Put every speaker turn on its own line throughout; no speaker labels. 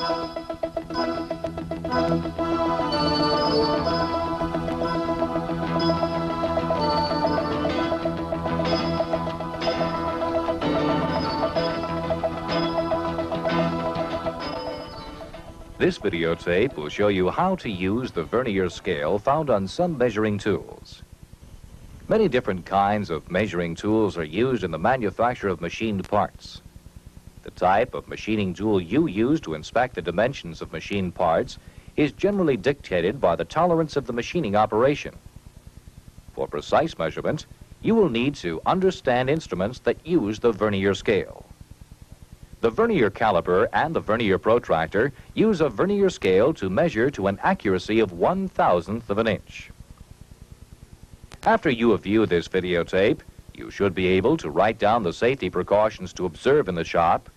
This videotape will show you how to use the Vernier scale found on some measuring tools. Many different kinds of measuring tools are used in the manufacture of machined parts. The type of machining tool you use to inspect the dimensions of machined parts is generally dictated by the tolerance of the machining operation. For precise measurement, you will need to understand instruments that use the Vernier scale. The Vernier caliper and the Vernier protractor use a Vernier scale to measure to an accuracy of 1/1000th of an inch. After you have viewed this videotape, you should be able to write down the safety precautions to observe in the shop.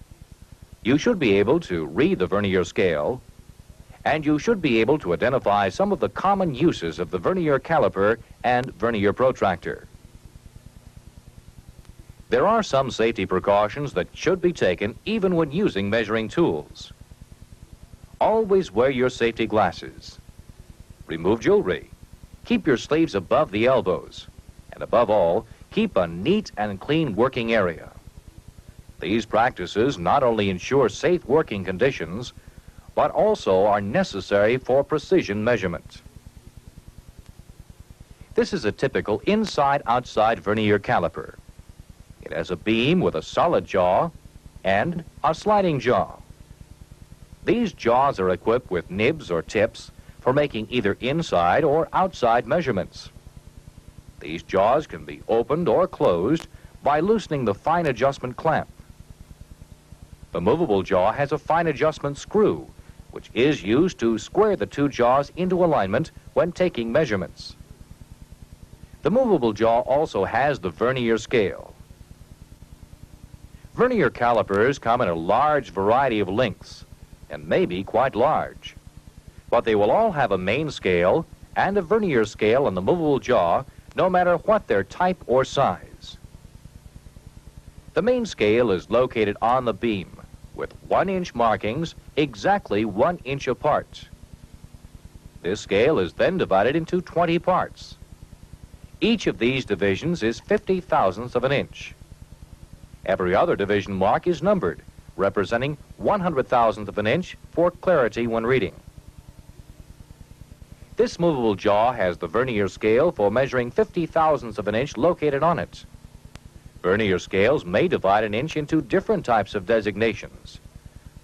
You should be able to read the Vernier scale, and you should be able to identify some of the common uses of the Vernier caliper and Vernier protractor. There are some safety precautions that should be taken even when using measuring tools. Always wear your safety glasses. Remove jewelry. Keep your sleeves above the elbows. And above all, keep a neat and clean working area. These practices not only ensure safe working conditions, but also are necessary for precision measurement. This is a typical inside-outside Vernier caliper. It has a beam with a solid jaw and a sliding jaw. These jaws are equipped with nibs or tips for making either inside or outside measurements. These jaws can be opened or closed by loosening the fine adjustment clamp. The movable jaw has a fine adjustment screw, which is used to square the two jaws into alignment when taking measurements. The movable jaw also has the Vernier scale. Vernier calipers come in a large variety of lengths and may be quite large, but they will all have a main scale and a Vernier scale on the movable jaw, no matter what their type or size. The main scale is located on the beam with 1-inch markings exactly 1 inch apart. This scale is then divided into 20 parts. Each of these divisions is 50/1000th of an inch. Every other division mark is numbered, representing 100/1000th of an inch for clarity when reading. This movable jaw has the Vernier scale for measuring 50/1000ths of an inch located on it. Vernier scales may divide an inch into different types of designations,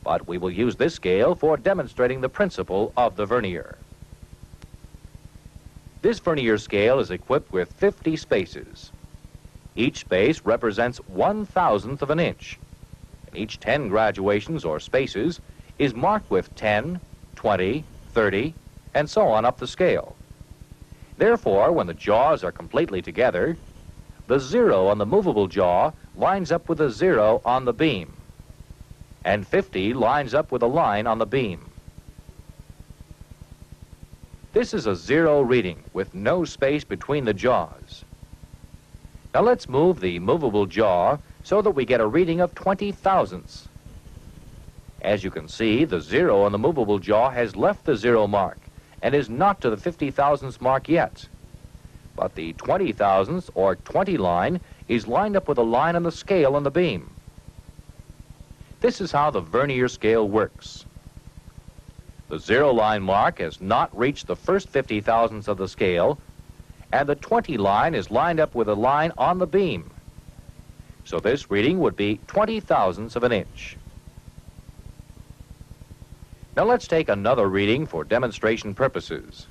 but we will use this scale for demonstrating the principle of the Vernier. This Vernier scale is equipped with 50 spaces. Each space represents 1/1000th of an inch, and each 10 graduations or spaces is marked with 10, 20, 30, and so on up the scale. Therefore, when the jaws are completely together, the 0 on the movable jaw lines up with a 0 on the beam, and 50 lines up with a line on the beam. This is a 0 reading with no space between the jaws. Now let's move the movable jaw so that we get a reading of 20/1000ths. As you can see, the 0 on the movable jaw has left the 0 mark and is not to the 50/1000ths mark yet. But the 20/1000ths or 20 line is lined up with a line on the scale on the beam. This is how the Vernier scale works. The 0 line mark has not reached the first 50/1000ths of the scale, and the 20 line is lined up with a line on the beam. So this reading would be 20/1000ths of an inch. Now let's take another reading for demonstration purposes.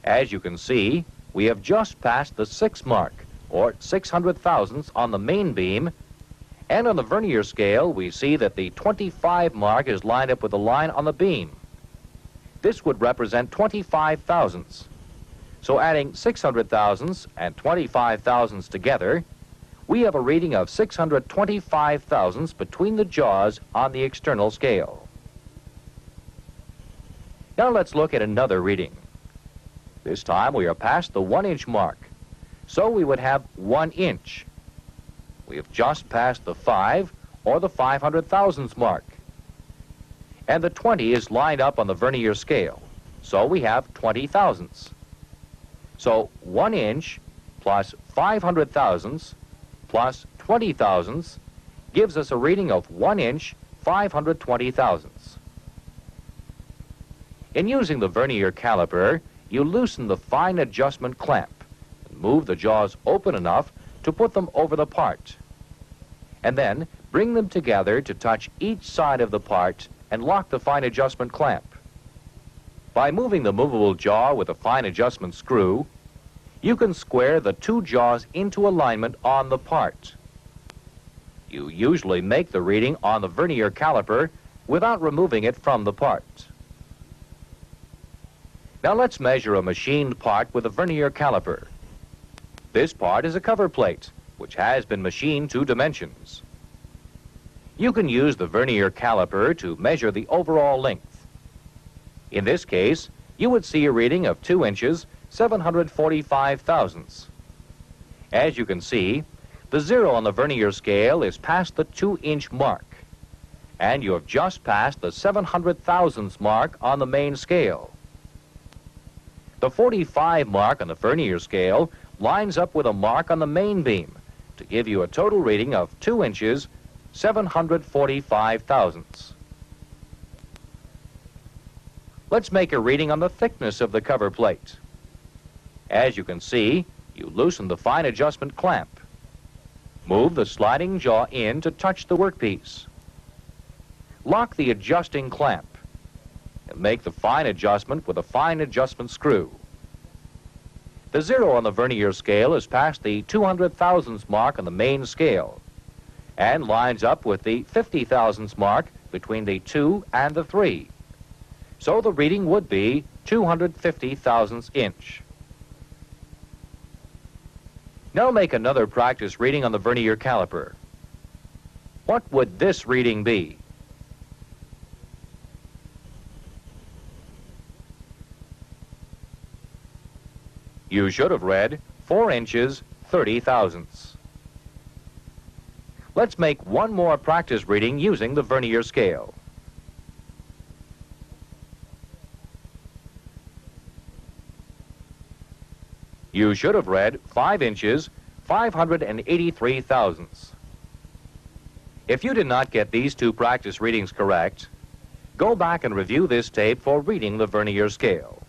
As you can see, we have just passed the 6 mark, or 600/1000ths on the main beam, and on the Vernier scale we see that the 25 mark is lined up with a line on the beam. This would represent 25/1000ths. So adding 600/1000ths and 25/1000ths together, we have a reading of 625/1000ths between the jaws on the external scale. Now let's look at another reading. This time we are past the 1-inch mark, so we would have 1 inch. We have just passed the 5 or the 500/1000ths mark. and the 20 is lined up on the vernier scale, so we have 20 thousandths. So 1 inch plus 500 thousandths plus 20 thousandths gives us a reading of 1 inch 520 thousandths. In using the vernier caliper, you loosen the fine adjustment clamp and move the jaws open enough to put them over the part, and then bring them together to touch each side of the part and lock the fine adjustment clamp. By moving the movable jaw with a fine adjustment screw, you can square the two jaws into alignment on the part. You usually make the reading on the vernier caliper without removing it from the part. Now let's measure a machined part with a vernier caliper. This part is a cover plate, which has been machined to dimensions. You can use the vernier caliper to measure the overall length. In this case, you would see a reading of 2 inches 745 thousandths. As you can see, the 0 on the vernier scale is past the 2-inch mark, and you have just passed the 700 thousandths mark on the main scale. The 45 mark on the vernier scale lines up with a mark on the main beam to give you a total reading of 2 inches 745 thousandths. Let's make a reading on the thickness of the cover plate. As you can see, you loosen the fine adjustment clamp. Move the sliding jaw in to touch the workpiece. Lock the adjusting clamp and make the fine adjustment with a fine adjustment screw. The 0 on the vernier scale is past the 200 thousandths mark on the main scale and lines up with the 50 thousandths mark between the 2 and the 3. So the reading would be 250 thousandths inch. Now make another practice reading on the vernier caliper. What would this reading be? You should have read 4 inches 30 thousandths. Let's make one more practice reading using the vernier scale. You should have read 5 inches 583 thousandths. If you did not get these two practice readings correct, go back and review this tape for reading the vernier scale.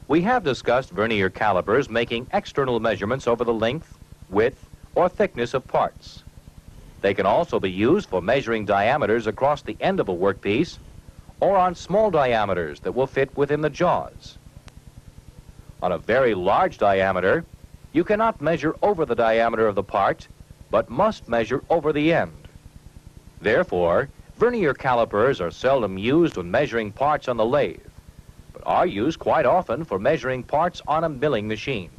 We have discussed vernier calipers making external measurements over the length, width, or thickness of parts. They can also be used for measuring diameters across the end of a workpiece or on small diameters that will fit within the jaws. On a very large diameter, you cannot measure over the diameter of the part, but must measure over the end. Therefore, vernier calipers are seldom used when measuring parts on the lathe, but are used quite often for measuring parts on a milling machine.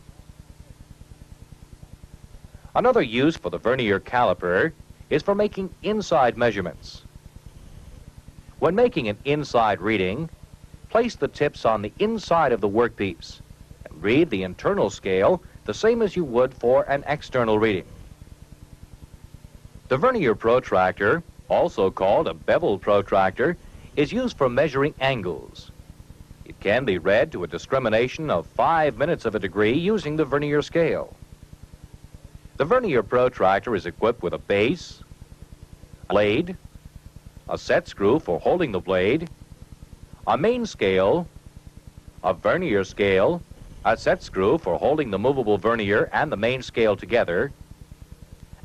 Another use for the vernier caliper is for making inside measurements. When making an inside reading, place the tips on the inside of the workpiece and read the internal scale the same as you would for an external reading. The vernier protractor, also called a bevel protractor, is used for measuring angles. It can be read to a discrimination of 5/8 of a degree using the vernier scale. The vernier protractor is equipped with a base, a blade, a set screw for holding the blade, a main scale, a vernier scale, a set screw for holding the movable vernier and the main scale together,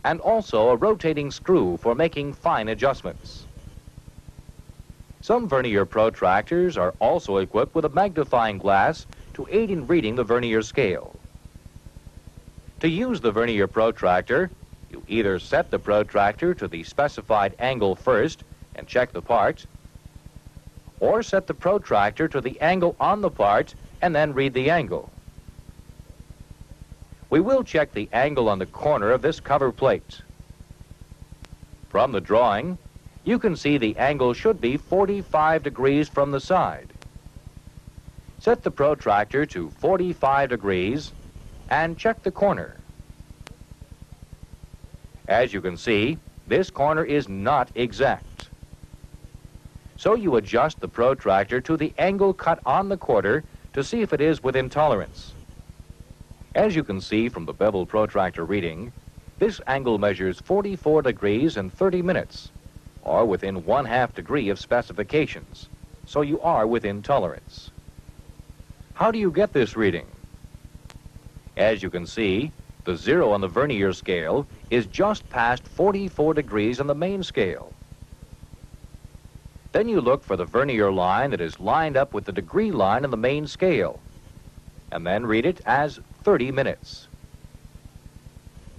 and also a rotating screw for making fine adjustments. Some vernier protractors are also equipped with a magnifying glass to aid in reading the vernier scale. To use the vernier protractor, you either set the protractor to the specified angle first and check the part, or set the protractor to the angle on the part and then read the angle. We will check the angle on the corner of this cover plate. From the drawing, you can see the angle should be 45 degrees from the side. Set the protractor to 45 degrees and check the corner. As you can see, this corner is not exact. So you adjust the protractor to the angle cut on the quarter to see if it is within tolerance. As you can see from the bevel protractor reading, this angle measures 44 degrees and 30 minutes, or within 1/2 degree of specifications, so you are within tolerance. How do you get this reading? As you can see, the 0 on the Vernier scale is just past 44 degrees on the main scale. Then you look for the Vernier line that is lined up with the degree line on the main scale, and then read it as 30 minutes.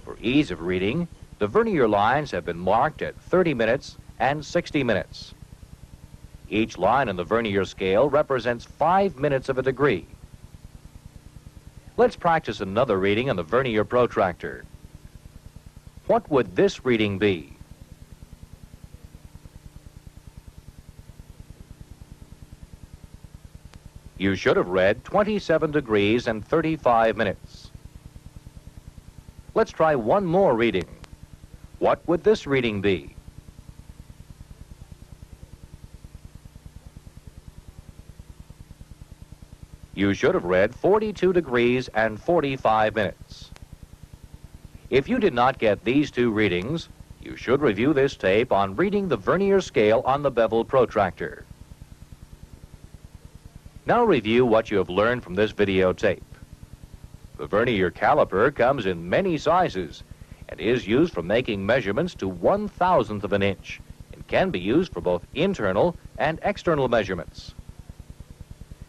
For ease of reading, the Vernier lines have been marked at 30 minutes and 60 minutes. Each line on the Vernier scale represents 5 minutes of a degree. Let's practice another reading on the Vernier protractor. What would this reading be? You should have read 27 degrees and 35 minutes. Let's try one more reading. What would this reading be? You should have read 42 degrees and 45 minutes. If you did not get these two readings, you should review this tape on reading the Vernier scale on the bevel protractor. Now review what you have learned from this videotape. The Vernier caliper comes in many sizes and is used for making measurements to 1/1000th of an inch and can be used for both internal and external measurements.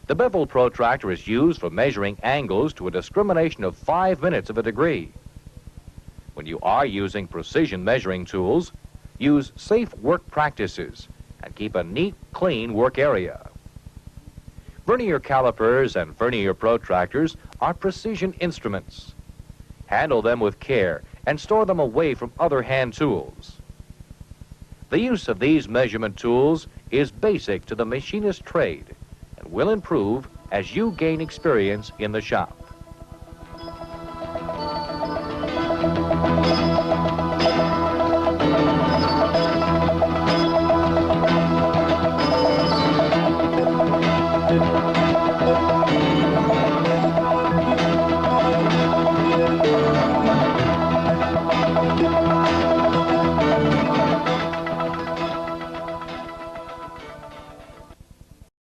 The bevel protractor is used for measuring angles to a discrimination of 5 minutes of a degree. When you are using precision measuring tools, use safe work practices and keep a neat, clean work area. Vernier calipers and Vernier protractors are precision instruments. Handle them with care and store them away from other hand tools. The use of these measurement tools is basic to the machinist trade and will improve as you gain experience in the shop.